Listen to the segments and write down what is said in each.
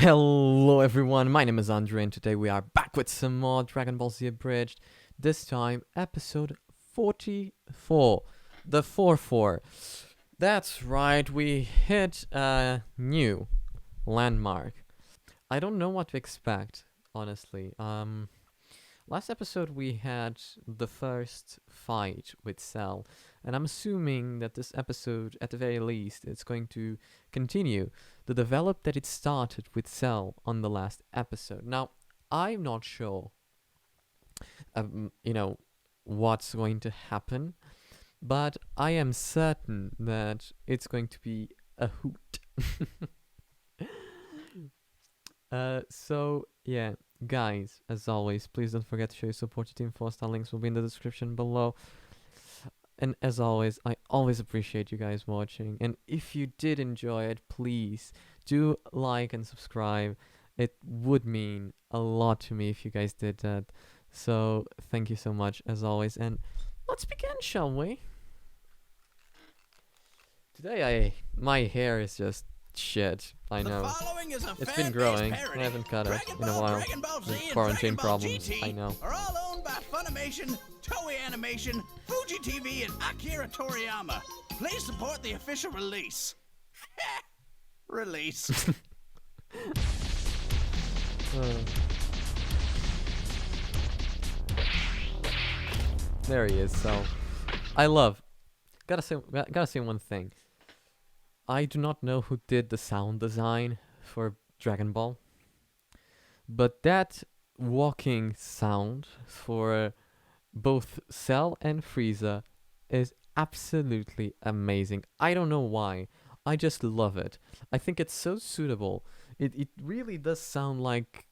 Hello everyone, my name is Andre and today we are back with some more Dragon Ball Z Abridged. This time, episode 44. The 4-4. That's right, we hit a new landmark. I don't know what to expect, honestly. Last episode we had the first fight with Cell, and I'm assuming that this episode, at the very least, it's going to continue the develop that it started with Cell on the last episode. Now, I'm not sure, what's going to happen, but I am certain that it's going to be a hoot. So, yeah. Guys, as always, please don't forget to show your support to Team 4-star. Links will be in the description below. And as always, I always appreciate you guys watching. And if you did enjoy it, please do like and subscribe. It would mean a lot to me if you guys did that. So, thank you so much, as always. And let's begin, shall we? Today, my hair is just shit. I know. It's been growing. I haven't cut it in a while. Quarantine problems. I know. Are all owned by Funimation, Toei Animation, Fuji TV, and Akira Toriyama. Please support the official release. Release. There he is. So, gotta say one thing. I do not know who did the sound design for Dragon Ball, but that walking sound for both Cell and Frieza is absolutely amazing. I don't know why. I just love it. I think it's so suitable. It really does sound like,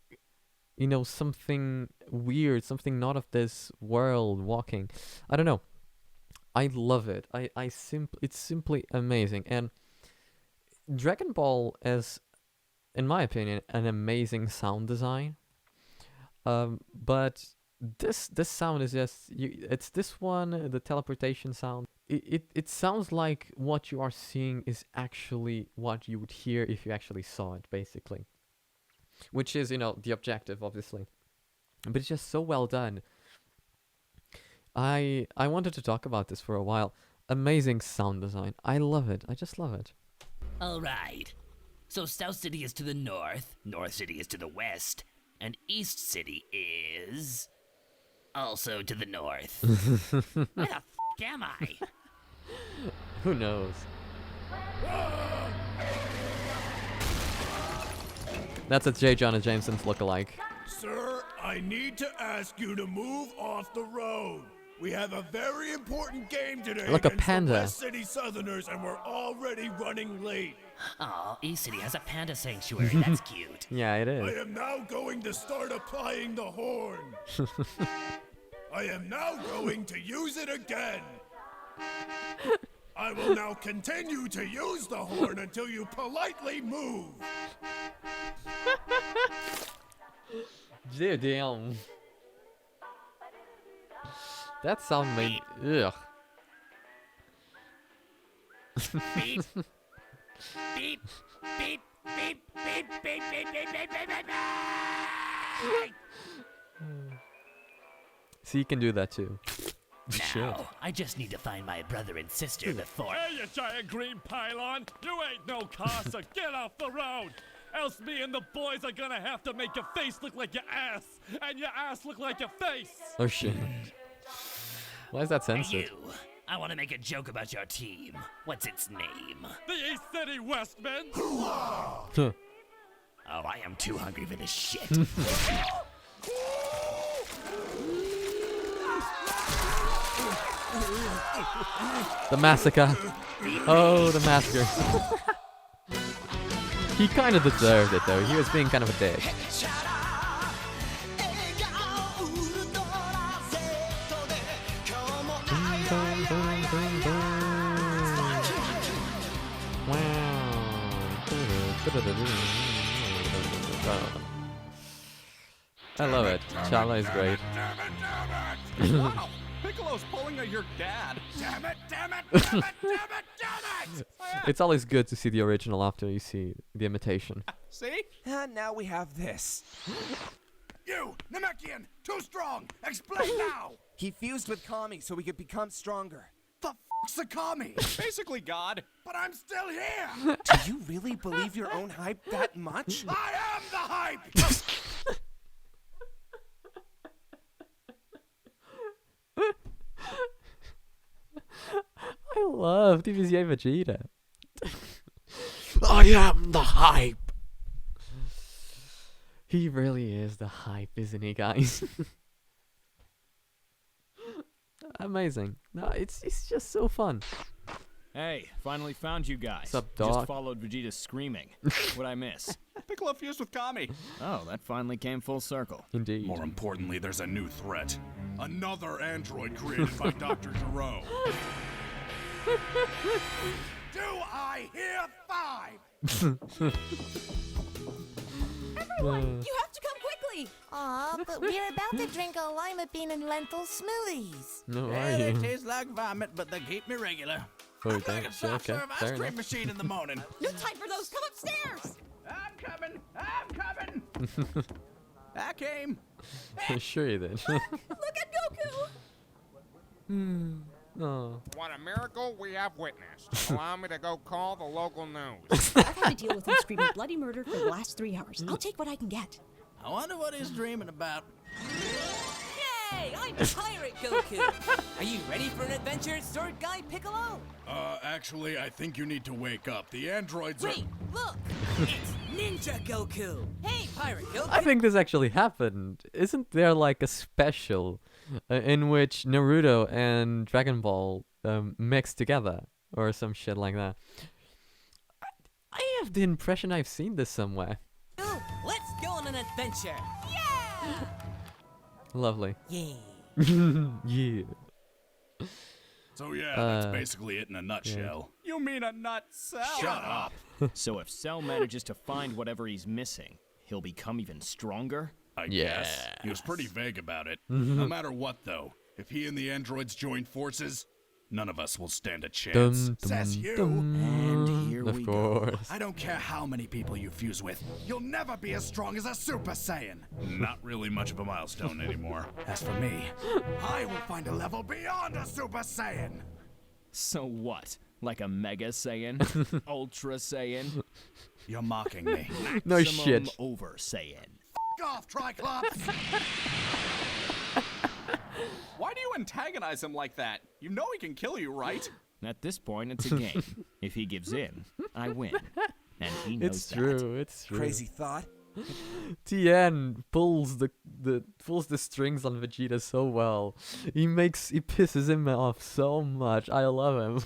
something weird, something not of this world walking. I don't know. I love it. It's simply amazing. And Dragon Ball is, in my opinion, an amazing sound design. But this sound is just it's this one, the teleportation sound. It sounds like what you are seeing is actually what you would hear if you actually saw it, basically. Which is, the objective, obviously. But it's just so well done. I wanted to talk about this for a while. Amazing sound design. I love it. I just love it. Alright, so South City is to the north, North City is to the west, and East City is also to the north. Where the f*** am I? Who knows? That's a J. Jonah Jameson's lookalike. Sir, I need to ask you to move off the road. We have a very important game today Like a against panda. the West City Southerners, and we're already running late. Aw, East City has a panda sanctuary, that's cute. Yeah, it I is. am now going to start applying the horn. I am now going to use it again. I will now continue to use the horn until you politely move. Damn. That sound made. Ugh. Beep. Beep. Beep. Beep. Beep. Beep. Beep. Beep. Beep. Beep. Beep. See, you can do that too. Shit. Now, I just need to find my brother and sister before. Hey, you giant green pylon! You ain't no car, so get off the road! Else me and the boys are gonna have to make your face look like your ass, and your ass look like your face! Oh shit. Why is that Hey, censored? you. I want to make a joke about your team. What's its name? The East City Westmen! Huh. Oh, I am too hungry for this shit. The massacre. Oh, the massacre. He kind of deserved it though. He was being kind of a dick. I love it. Chala is great. Piccolo's pulling a your dad. Damn it, damn it, damn it, damn it, damn it! It's always good to see the original after you see the imitation. See? And now we have this. You, Namekian, too strong! Explain now! He fused with Kami so we could become stronger. The f***'s a commie? Basically God. But I'm still here! Do you really believe your own hype that much? I am the hype! I love DBZ A Vegeta. I am the hype. He really is the hype, isn't he, guys? Amazing. No, it's just so fun. Hey, finally found you guys. Sup, Just dog? followed Vegeta screaming. What'd I miss? Piccolo fused with Kami. Oh, that finally came full circle. Indeed. More importantly, there's a new threat. Another android created by Dr. Gero. Do I hear five? Everyone, you have to come quickly! Aw, but we're about to drink a lima bean and lentil smoothies. No, Yeah, are they you? taste like vomit, but they keep me regular. Oh, I'm damn. like a soft Okay, serve fair ice cream enough. machine in the morning. No time for those, come upstairs! I'm coming, I'm coming. I came. Sure you did. Look at Goku! Oh. What a miracle we have witnessed. Allow me to go call the local news. I've had to deal with him screaming bloody murder for the last 3 hours. I'll take what I can get. I wonder what he's dreaming about. Yay! I'm Pirate Goku! Are you ready for an adventure, Sword Guy Piccolo? Actually, I think you need to wake up. The androids Wait, look! It's Ninja Goku! Hey, Pirate Goku! I think this actually happened. Isn't there like a special in which Naruto and Dragon Ball mix together or some shit like that? I have the impression I've seen this somewhere. Let's go on an adventure! Lovely. Yay! Yeah. So yeah, that's basically it in a nutshell. You mean a nut cell? Shut up. So if Cell manages to find whatever he's missing, he'll become even stronger? I guess. He was pretty vague about it. No matter what, though, if he and the androids join forces, none of us will stand a chance. Dum, Says dum, you. dum. And here Of we course. I don't care how many people you fuse with. You'll never be as strong as a Super Saiyan. Not really much of a milestone anymore. As for me, I will find a level beyond a Super Saiyan. So what? Like a Mega Saiyan? Ultra Saiyan? You're mocking me. No Maximum shit. Over Saiyan. F off, Triclops! Why do you antagonize him like that? You know he can kill you, right? At this point, it's a game. If he gives in, I win. And he knows It's that. true. It's true. Crazy thought. Tien pulls the strings on Vegeta so well. He pisses him off so much. I love him.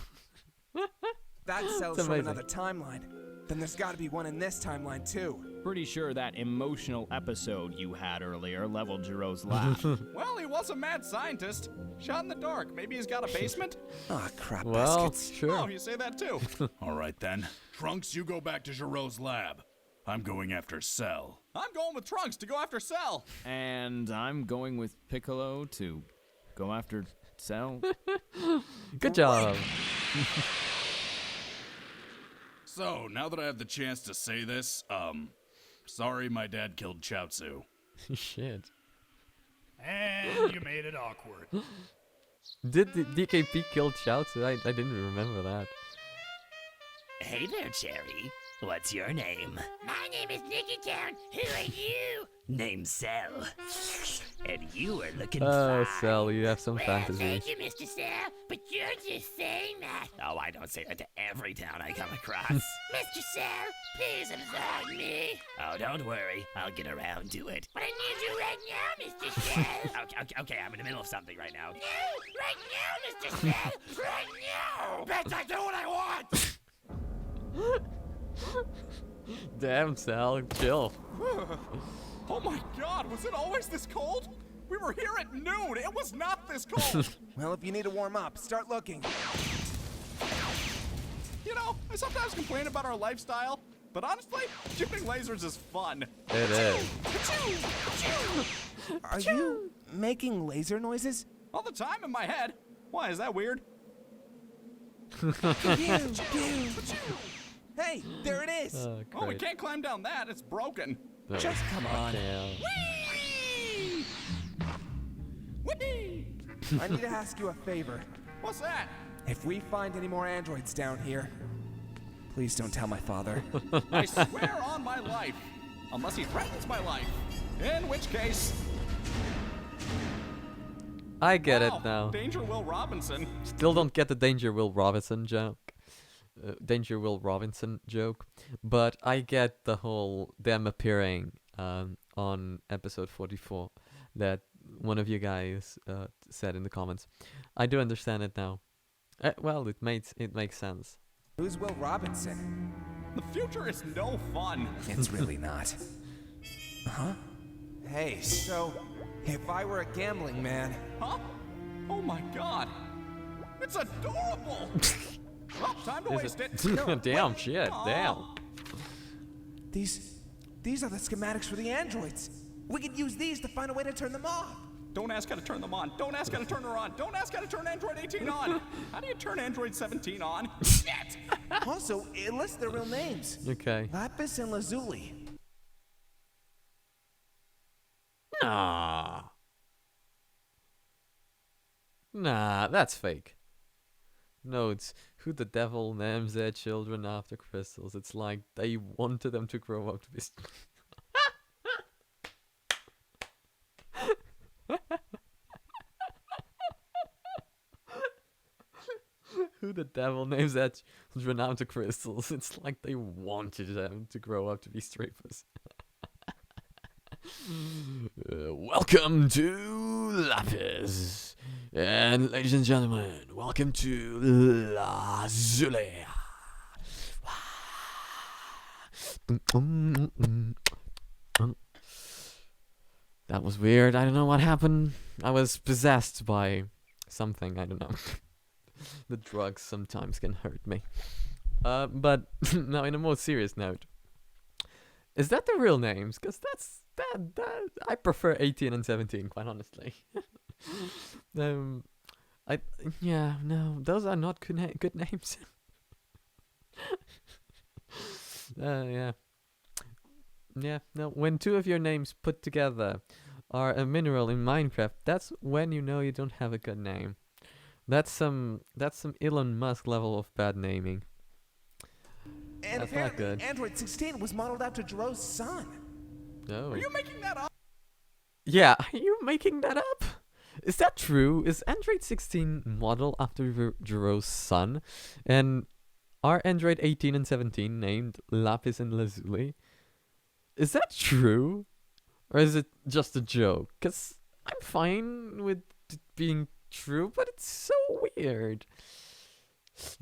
That Cell's It's from amazing. another timeline. Then there's gotta be one in this timeline too. Pretty sure that emotional episode you had earlier leveled Jiro's laugh. Well, he was a mad scientist. Shot in the dark. Maybe he's got a basement? Ah, crap Well, baskets. sure. Oh, you say that too. All right, then. Trunks, you go back to Gero's lab. I'm going after Cell. I'm going with Trunks to go after Cell. And I'm going with Piccolo to go after Cell. Good job. So, now that I have the chance to say this, sorry my dad killed Chaozu. Shit. And you made it awkward. Did the DKP kill Chaozu? I didn't remember that. Hey there, Cherry. What's your name? My name is Niki Town. Who are you? Name's Cell. And you are looking Oh, fine. Cell, you have some Well, fantasies. thank you, Mr. Cell, but you're just saying that. Oh, I don't say that to every town I come across. Mr. Cell, please absolve me. Oh, don't worry. I'll get around to it. But I need you right now, Mr. Cell. Okay, I'm in the middle of something right now. No, right now, Mr. Cell. Right now. Bitch, I do what I want! Damn, Cell, chill. Oh my god, was it always this cold? We were here at noon. It was not this cold. Well, if you need to warm up, start looking. You know, I sometimes complain about our lifestyle, but honestly, shooting lasers is fun. It is. Are you making laser noises? All the time in my head. Why, is that weird? Hey, there it is. Oh, we can't climb down that. It's broken. Just come on. I need to ask you a favor. What's that? If we find any more androids down here, please don't tell my father. I swear on my life. Unless he threatens my life. In which case... I get it now. Danger Will Robinson. Still don't get the Danger Will Robinson joke. Danger Will Robinson joke. But I get the whole them appearing on episode 44 that one of you guys said in the comments. I do understand it now. Well, it makes sense. Who's Will Robinson? The future is no fun. It's really not. Huh? Hey, so if I were a gambling man... Huh? Oh my god. It's adorable! Well, time to waste it. No, Damn, shit, damn. These are the schematics for the androids. We could use these to find a way to turn them off. Don't ask how to turn them on. Don't ask how to turn her on. Don't ask how to turn Android 18 on. How do you turn Android 17 on? Shit! Also, it lists their real names. Okay. Lapis and Lazuli. Nah, that's fake. No, it's who the devil names their children after crystals. It's like they wanted them to grow up to be... Who the devil names their children after crystals? It's like they wanted them to grow up to be strippers. Welcome to Lapis. And ladies and gentlemen, welcome to Lazuli. That was weird. I don't know what happened. I was possessed by something. I don't know. The drugs sometimes can hurt me. But now, in a more serious note, is that the real names? Because that I prefer 18 and 17, quite honestly. No, those are not good names. No. When two of your names put together are a mineral in Minecraft, that's when you know you don't have a good name. That's some Elon Musk level of bad naming. And that's not good. Android 16 was modeled after Jiro's son. No. Are you making that up? Yeah, are you making that up? Is that true? Is Android 16 modeled after Jiro's son? And are Android 18 and 17 named Lapis and Lazuli? Is that true? Or is it just a joke? Because I'm fine with it being true, but it's so weird.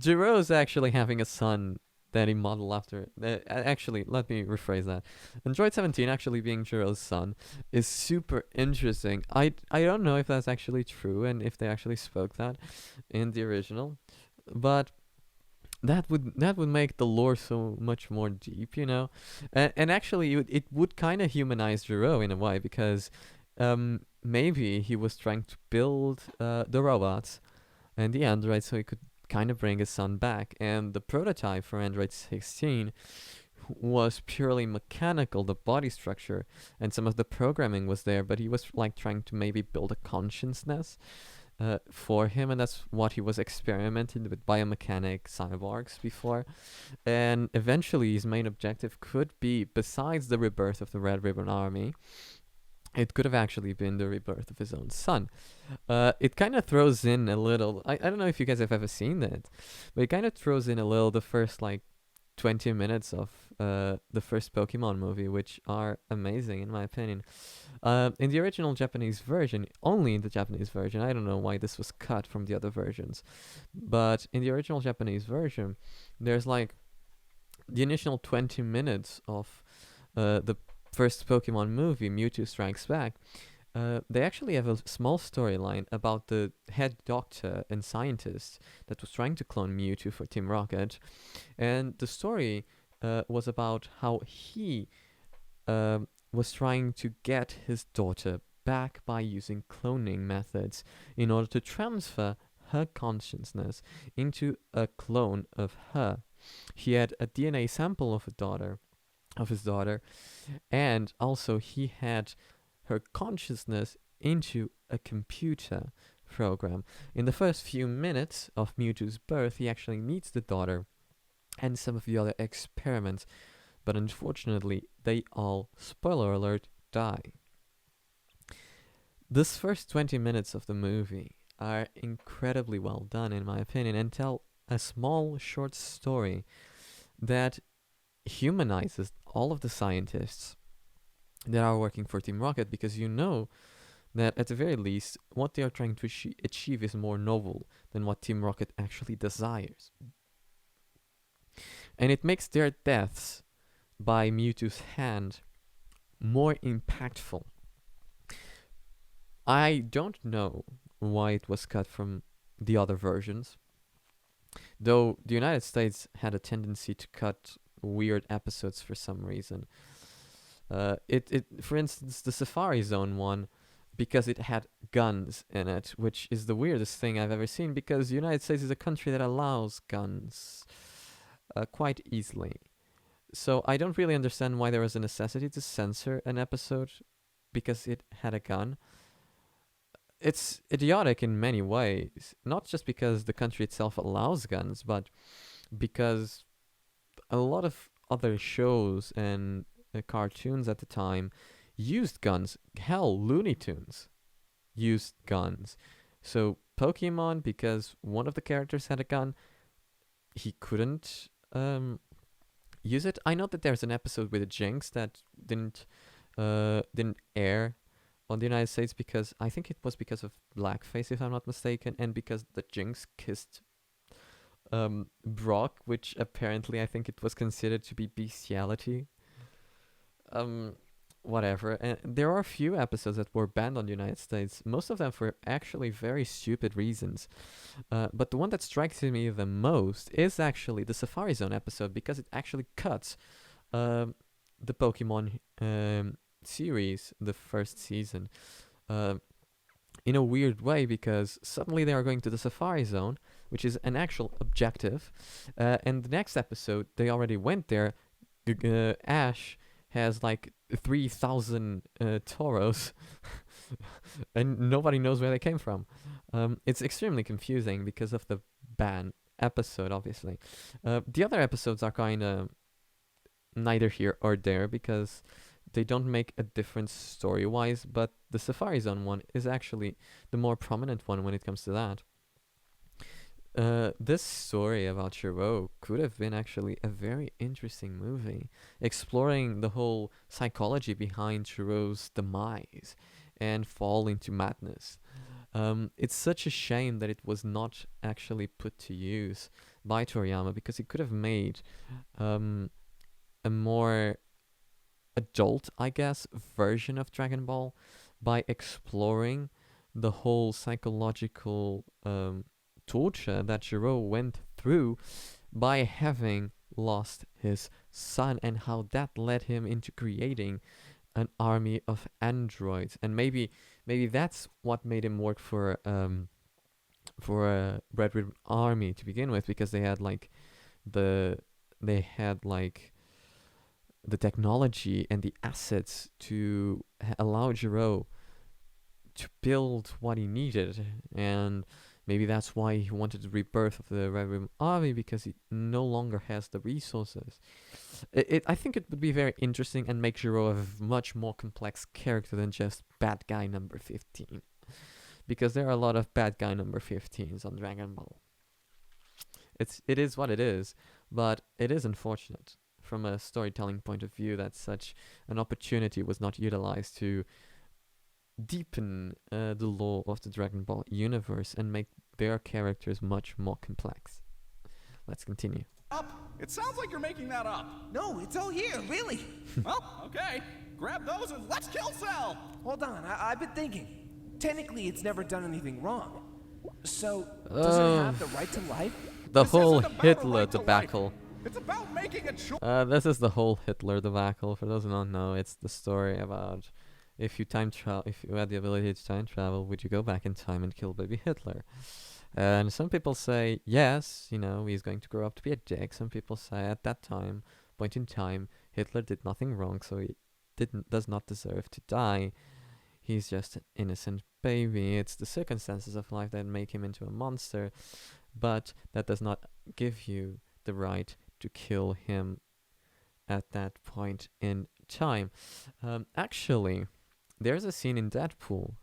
Jiro's actually having a son that he modeled after. Actually, let me rephrase that. Android 17 actually being Jiro's son is super interesting. I don't know if that's actually true and if they actually spoke that in the original, but that would make the lore so much more deep, you know. And actually, it would kind of humanize Jiro in a way, because maybe he was trying to build the robots and the androids so he could kind of bring his son back. And the prototype for Android 16 was purely mechanical, the body structure and some of the programming was there, but he was like trying to maybe build a consciousness for him, and that's what he was experimenting with biomechanic cyborgs before. And eventually his main objective could be, besides the rebirth of the Red Ribbon Army, it could have actually been the rebirth of his own son. It kind of throws in a little, I don't know if you guys have ever seen that, but it kind of throws in a little the first like 20 minutes of the first Pokemon movie, which are amazing in my opinion. In the original Japanese version, only in the Japanese version, I don't know why this was cut from the other versions, but in the original Japanese version, there's like the initial 20 minutes of the first Pokemon movie, Mewtwo Strikes Back. They actually have a small storyline about the head doctor and scientist that was trying to clone Mewtwo for Team Rocket, and the story was about how he was trying to get his daughter back by using cloning methods in order to transfer her consciousness into a clone of her. He had a DNA sample of his daughter, and also he had her consciousness into a computer program. In the first few minutes of Mewtwo's birth, he actually meets the daughter and some of the other experiments, but unfortunately, they all, spoiler alert, die. This first 20 minutes of the movie are incredibly well done, in my opinion, and tell a small, short story that humanizes all of the scientists that are working for Team Rocket, because you know that at the very least, what they are trying to achieve is more novel than what Team Rocket actually desires. And it makes their deaths by Mewtwo's hand more impactful. I don't know why it was cut from the other versions, though the United States had a tendency to cut weird episodes for some reason. For instance, the Safari Zone one, because it had guns in it, which is the weirdest thing I've ever seen, because the United States is a country that allows guns quite easily. So I don't really understand why there was a necessity to censor an episode because it had a gun. It's idiotic in many ways, not just because the country itself allows guns, but because a lot of other shows and cartoons at the time used guns. Hell, Looney Tunes used guns. So Pokemon, because one of the characters had a gun, he couldn't use it. I know that there's an episode with a Jinx that didn't air on the United States because I think it was because of blackface, if I'm not mistaken, and because the Jinx kissed Brock, which apparently I think it was considered to be bestiality. Whatever. And there are a few episodes that were banned on the United States, most of them for actually very stupid reasons. But the one that strikes me the most is actually the Safari Zone episode, because it actually cuts the Pokemon series, the first season, in a weird way, because suddenly they are going to the Safari Zone, which is an actual objective, and the next episode they already went there. Ash has like 3,000 Tauros and nobody knows where they came from. It's extremely confusing because of the ban episode, obviously. The other episodes are kind of neither here or there because they don't make a difference story-wise, but the Safari Zone one is actually the more prominent one when it comes to that. This story about Shiro could have been actually a very interesting movie, exploring the whole psychology behind Shiro's demise and fall into madness. It's such a shame that it was not actually put to use by Toriyama, because he could have made a more adult, I guess, version of Dragon Ball by exploring the whole psychological torture that Shiro went through by having lost his son, and how that led him into creating an army of androids. And maybe that's what made him work for a Red Ribbon Army to begin with, because they had like the technology and the assets to allow Shiro to build what he needed. And maybe that's why he wanted the rebirth of the Red Ribbon Army, because he no longer has the resources. I think it would be very interesting and make Shiro a much more complex character than just bad guy number 15. Because there are a lot of bad guy number 15s on Dragon Ball. It is what it is, but it is unfortunate from a storytelling point of view that such an opportunity was not utilized to deepen the lore of the Dragon Ball universe and make their characters much more complex. Let's continue. Up? It sounds like you're making that up. No, it's all here, really. Well, okay. Grab those and let's kill Cell. Hold on, I've been thinking. Technically, it's never done anything wrong. So, does it have the right to life? The This whole isn't about a Hitler right to life. debacle. It's about making a choice. This is the whole Hitler debacle. For those who don't know, it's the story about if you had the ability to time travel, would you go back in time and kill baby Hitler? And some people say yes, he's going to grow up to be a dick. Some people say at that point in time, Hitler did nothing wrong, so he does not deserve to die. He's just an innocent baby. It's the circumstances of life that make him into a monster, but that does not give you the right to kill him at that point in time. Actually, there's a scene in Deadpool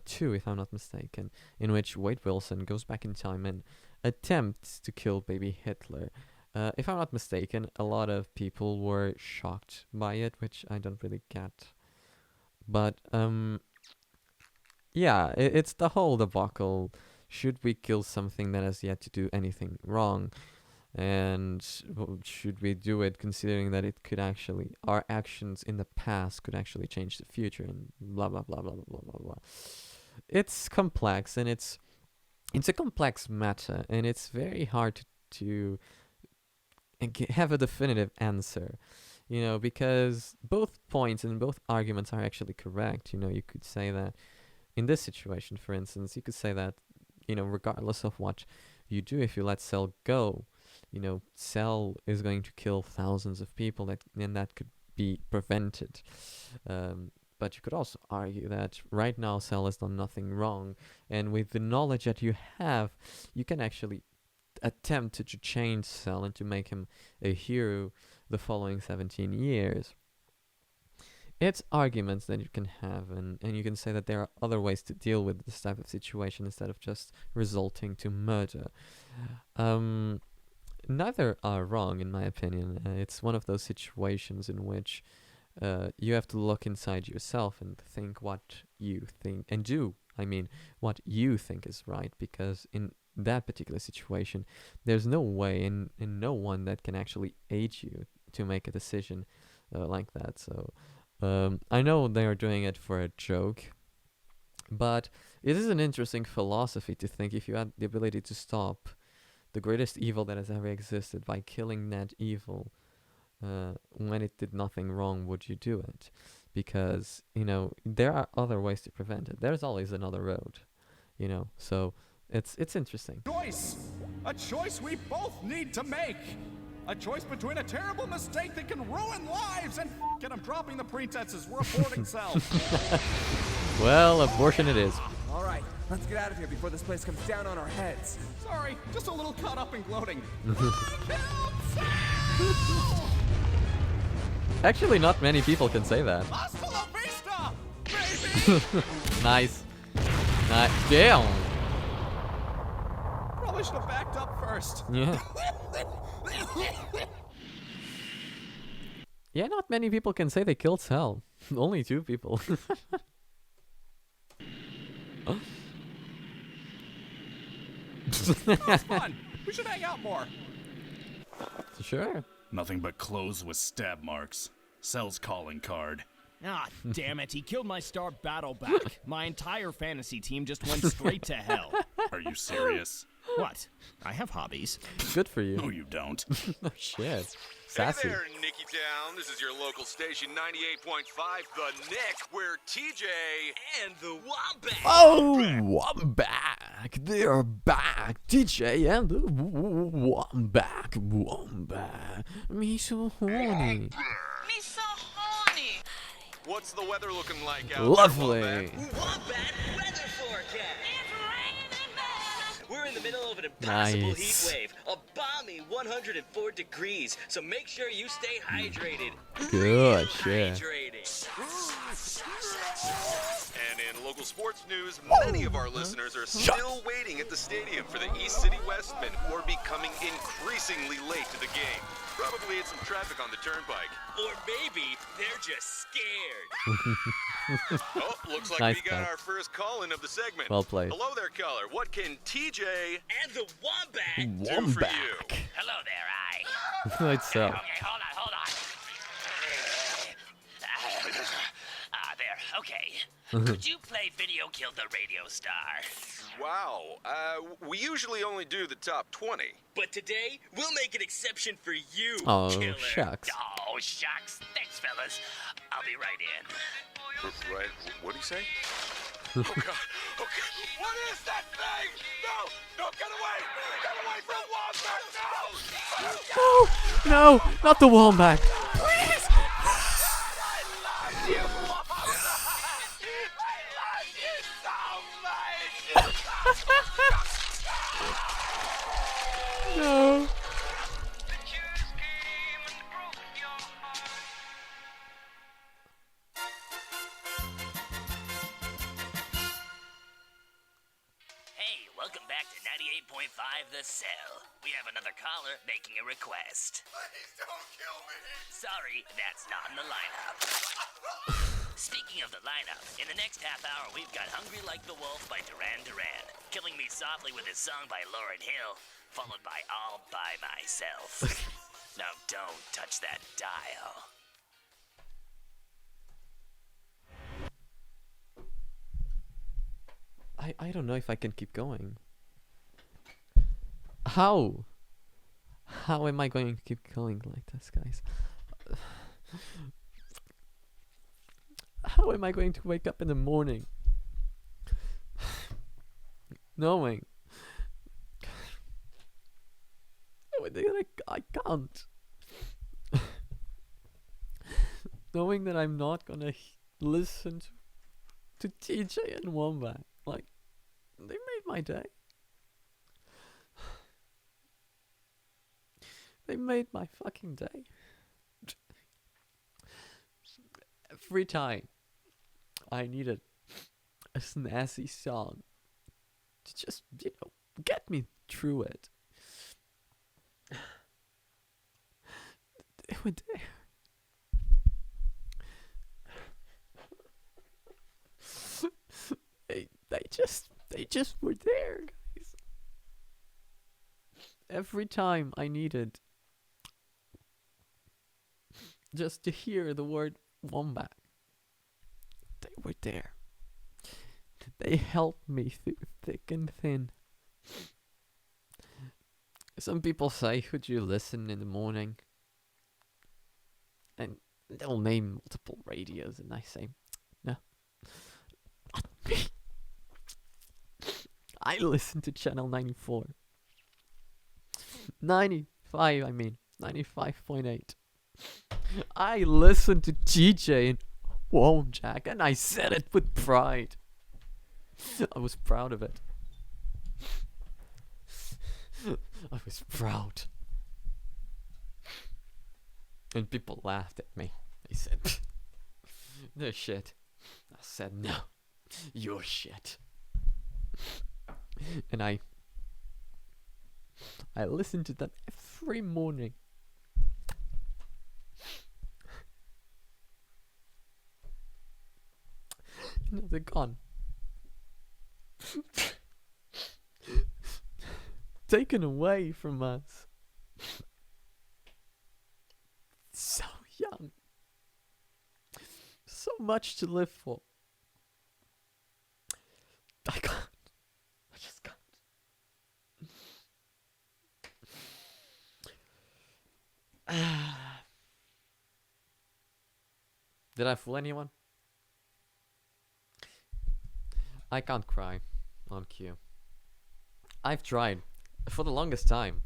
2, if I'm not mistaken, in which Wade Wilson goes back in time and attempts to kill baby Hitler. If I'm not mistaken, a lot of people were shocked by it, which I don't really get. But, yeah, it's the whole debacle. Should we kill something that has yet to do anything wrong? And should we do it considering that it could actually, our actions in the past could actually change the future, and blah, blah, blah, blah, blah, blah, blah, blah. It's complex, and it's a complex matter, and it's very hard to have a definitive answer, because both points and both arguments are actually correct. You could say that in this situation, for instance, you could say that, regardless of what you do, if you let Cell go, Cell is going to kill thousands of people, and that could be prevented. But you could also argue that right now Cell has done nothing wrong, and with the knowledge that you have, you can actually attempt to change Cell and to make him a hero the following 17 years. It's arguments that you can have, and you can say that there are other ways to deal with this type of situation instead of just resulting to murder. Neither are wrong, in my opinion. It's one of those situations in which you have to look inside yourself and think what you think, and do, what you think is right, because in that particular situation, there's no way and no one that can actually aid you to make a decision like that. So I know they are doing it for a joke, but it is an interesting philosophy to think if you had the ability to stop the greatest evil that has ever existed by killing that evil when it did nothing wrong, would you do it? Because, there are other ways to prevent it. There's always another road, so it's interesting. A choice we both need to make. A choice between a terrible mistake that can ruin lives and I'm dropping the pretenses. We're aborting Cell. Well, abortion it is. All right, let's get out of here before this place comes down on our heads. Sorry, just a little caught up in gloating. Actually, not many people can say that. Hasta la vista, baby! Nice. Damn. Probably should have backed up first. Yeah. Yeah, not many people can say they killed Cell. Only 2 people. That was fun. We should hang out more. Sure. Nothing but clothes with stab marks. Cell's calling card. Ah, damn it, he killed my star battle back. My entire fantasy team just went straight to hell. Are you serious? What? I have hobbies. Good for you. No, you don't. Oh, shit. Sassy. Hey there, Niki Town. This is your local station, 98.5, The Nick, where TJ and the Wombat. Oh, I'm back. They're back. DJ and the Wombat. Me so horny. Me so horny. What's the weather looking like out Lovely. there, Wombat weather forecast. We're in the middle of an impossible heat wave, a balmy 104 degrees, so make sure you stay hydrated. Good shit. And in local sports news, many of our listeners are still waiting at the stadium for the East City Westmen, who are becoming increasingly late to the game. Probably it's some traffic on the turnpike. Or maybe they're just scared. Oh, looks like Nice we got cut. our first call-in of the segment. Well played. Hello there, caller. What can TJ And the Wombat do for you? Hello there, I. It's so. Okay, hold on. There, okay. Could you play Video Killed the Radio Star? Wow. We usually only do the top 20. But today, we'll make an exception for you, Oh, killer. shucks. Oh, shucks. Thanks, fellas. I'll be right in. Right? What'd he say? Oh, God. Okay. What is that thing? No! No, get away! Get away from Wombat! No, No! not the wombat. Please. No. Hey, welcome back to 98.5 The Cell. We have another caller making a request. Please don't kill me! Sorry, that's not in the lineup. Speaking of the lineup, in the next half hour we've got Hungry Like the Wolf by Duran Duran, Killing Me Softly with his song by Lauryn Hill, followed by All By Myself. Now don't touch that dial. I don't know if I can keep going. How? How am I going to keep going like this, guys? How am I going to wake up in the morning knowing I can't, knowing that I'm not gonna listen to TJ and Wombat? Like, they made my day. They made my fucking day. Every time I needed a snazzy song to just, get me through it, they were there. They just were there, guys. Every time I needed just to hear the word wombat, they were there. They helped me through thick and thin. Some people say, "Could you listen in the morning?" And they'll name multiple radios, and I say, "No, not me. I listen to channel 94. 95, I mean, 95.8. I listen to TJ and Womjack, and I said it with pride. I was proud of it. I was proud. And people laughed at me. They said, "They're shit." I said, "No, you're shit." And I listen to them every morning. Now they're gone. Taken away from us. So young. So much to live for. I can't. I just can't. Did I fool anyone? I can't cry on cue. I've tried for the longest time.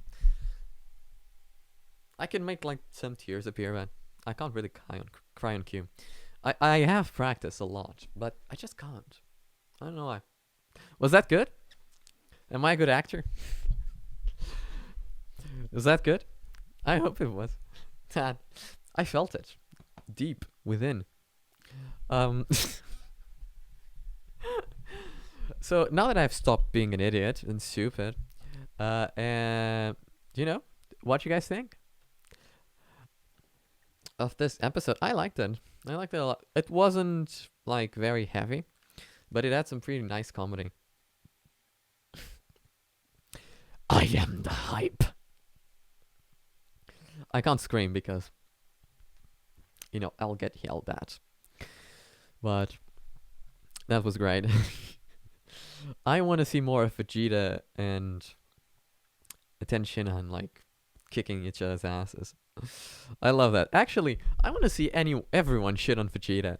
I can make like some tears appear, but I can't really cry on cue. I have practiced a lot, but I just can't. I don't know why. Was that good? Am I a good actor? Was that good? I hope it was. I felt it deep within. So now that I've stopped being an idiot and stupid, and what you guys think of this episode? I liked it. I liked it a lot. It wasn't like very heavy, but it had some pretty nice comedy. I am the hype. I can't scream because, I'll get yelled at. But that was great. I want to see more of Vegeta and attention on like kicking each other's asses. I love that. Actually, I want to see everyone shit on Vegeta.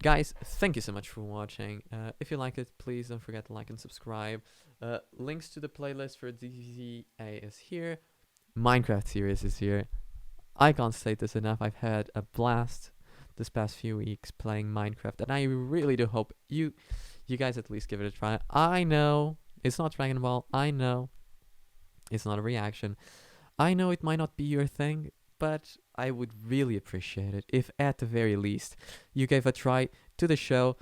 Guys, thank you so much for watching. If you like it, please don't forget to like and subscribe. Links to the playlist for DBZ A is here. Minecraft series is here. I can't state this enough. I've had a blast this past few weeks playing Minecraft, and I really do hope you guys at least give it a try. I know it's not Dragon Ball. I know it's not a reaction. I know it might not be your thing, but I would really appreciate it if at the very least you gave a try to the show.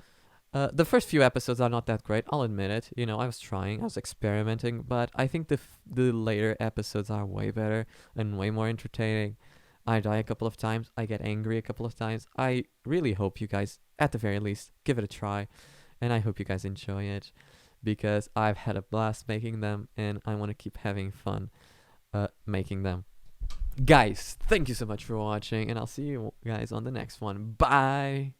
The first few episodes are not that great, I'll admit it. You know, I was trying, I was experimenting, but I think the later episodes are way better and way more entertaining. I die a couple of times, I get angry a couple of times. I really hope you guys, at the very least, give it a try, and I hope you guys enjoy it, because I've had a blast making them, and I want to keep having fun making them. Guys, thank you so much for watching, and I'll see you guys on the next one. Bye!